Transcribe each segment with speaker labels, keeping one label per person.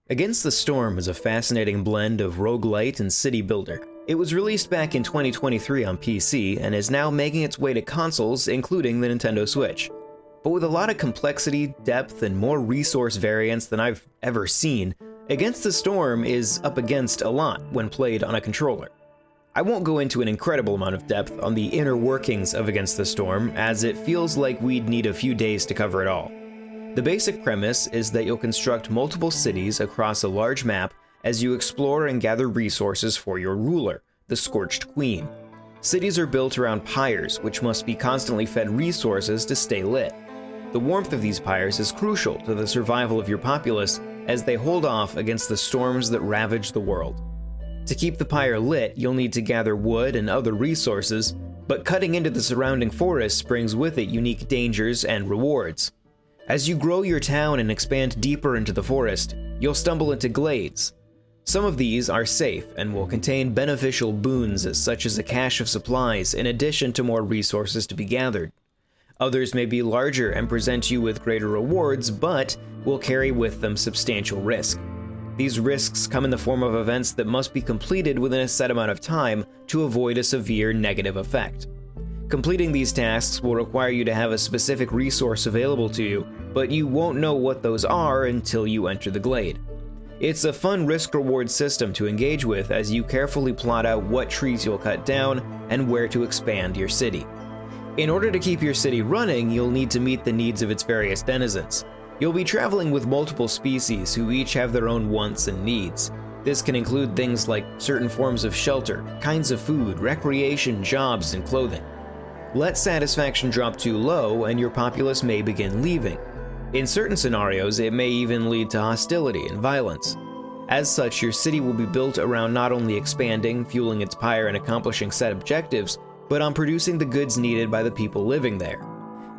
Speaker 1: Against the Storm is a fascinating blend of roguelite and city builder. It was released back in 2023 on PC and is now making its way to consoles, including the Nintendo Switch. But with a lot of complexity, depth, and more resource variance than I've ever seen, Against the Storm is up against a lot when played on a controller. I won't go into an incredible amount of depth on the inner workings of Against the Storm, as it feels like we'd need a few days to cover it all. The basic premise is that you'll construct multiple cities across a large map as you explore and gather resources for your ruler, the Scorched Queen. Cities are built around pyres, which must be constantly fed resources to stay lit. The warmth of these pyres is crucial to the survival of your populace as they hold off against the storms that ravage the world. To keep the pyre lit, you'll need to gather wood and other resources, but cutting into the surrounding forests brings with it unique dangers and rewards. As you grow your town and expand deeper into the forest, you'll stumble into glades. Some of these are safe and will contain beneficial boons such as a cache of supplies in addition to more resources to be gathered. Others may be larger and present you with greater rewards, but will carry with them substantial risk. These risks come in the form of events that must be completed within a set amount of time to avoid a severe negative effect. Completing these tasks will require you to have a specific resource available to you, but you won't know what those are until you enter the glade. It's a fun risk-reward system to engage with as you carefully plot out what trees you'll cut down and where to expand your city. In order to keep your city running, you'll need to meet the needs of its various denizens. You'll be traveling with multiple species who each have their own wants and needs. This can include things like certain forms of shelter, kinds of food, recreation, jobs, and clothing. Let satisfaction drop too low and your populace may begin leaving. In certain scenarios, it may even lead to hostility and violence. As such, your city will be built around not only expanding, fueling its pyre, and accomplishing set objectives, but on producing the goods needed by the people living there.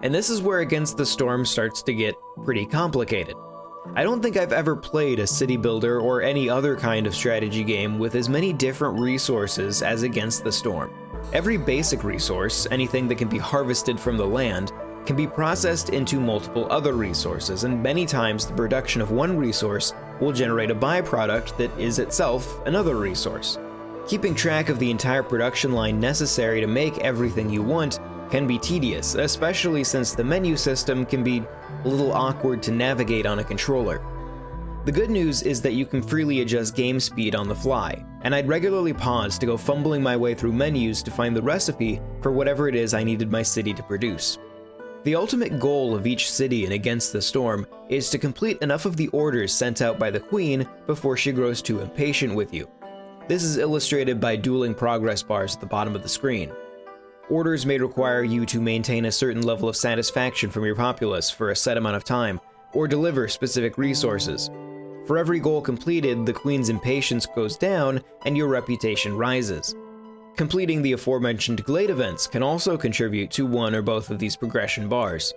Speaker 1: And this is where Against the Storm starts to get pretty complicated. I don't think I've ever played a city builder or any other kind of strategy game with as many different resources as Against the Storm. Every basic resource, anything that can be harvested from the land, can be processed into multiple other resources, and many times the production of one resource will generate a byproduct that is itself another resource. Keeping track of the entire production line necessary to make everything you want can be tedious, especially since the menu system can be a little awkward to navigate on a controller. The good news is that you can freely adjust game speed on the fly, and I'd regularly pause to go fumbling my way through menus to find the recipe for whatever it is I needed my city to produce. The ultimate goal of each city in Against the Storm is to complete enough of the orders sent out by the Queen before she grows too impatient with you. This is illustrated by dueling progress bars at the bottom of the screen. Orders may require you to maintain a certain level of satisfaction from your populace for a set amount of time, or deliver specific resources. For every goal completed, the Queen's impatience goes down and your reputation rises. Completing the aforementioned glade events can also contribute to one or both of these progression bars.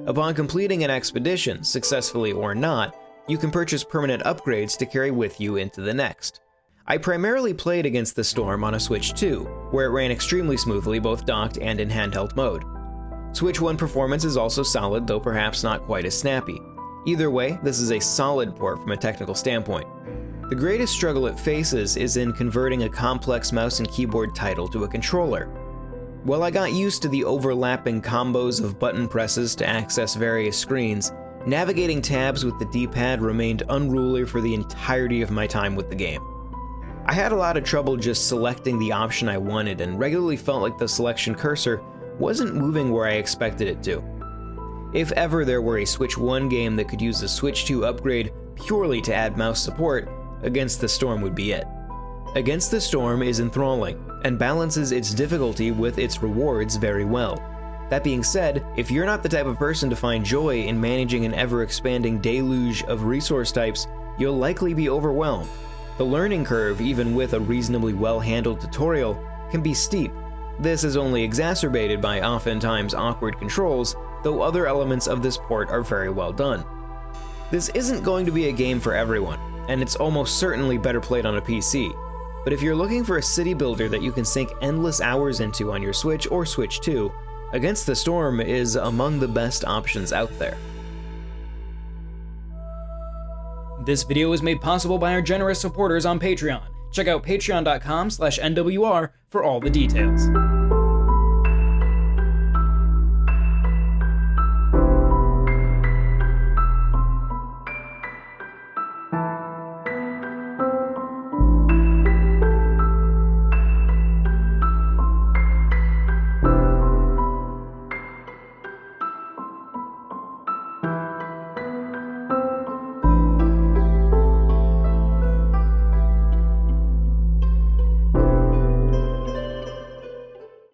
Speaker 1: Upon completing an expedition, successfully or not, you can purchase permanent upgrades to carry with you into the next. I primarily played Against the Storm on a Switch 2, where it ran extremely smoothly both docked and in handheld mode. Switch 1 performance is also solid, though perhaps not quite as snappy. Either way, this is a solid port from a technical standpoint. The greatest struggle it faces is in converting a complex mouse and keyboard title to a controller. While I got used to the overlapping combos of button presses to access various screens, navigating tabs with the D-pad remained unruly for the entirety of my time with the game. I had a lot of trouble just selecting the option I wanted and regularly felt like the selection cursor wasn't moving where I expected it to. If ever there were a Switch 1 game that could use a Switch 2 upgrade purely to add mouse support, Against the Storm would be it. Against the Storm is enthralling, and balances its difficulty with its rewards very well. That being said, if you're not the type of person to find joy in managing an ever-expanding deluge of resource types, you'll likely be overwhelmed. The learning curve, even with a reasonably well-handled tutorial, can be steep. This is only exacerbated by oftentimes awkward controls, though other elements of this port are very well done. This isn't going to be a game for everyone, and it's almost certainly better played on a PC. But if you're looking for a city builder that you can sink endless hours into on your Switch or Switch 2, Against the Storm is among the best options out there.
Speaker 2: This video was made possible by our generous supporters on Patreon. Check out patreon.com/NWR for all the details.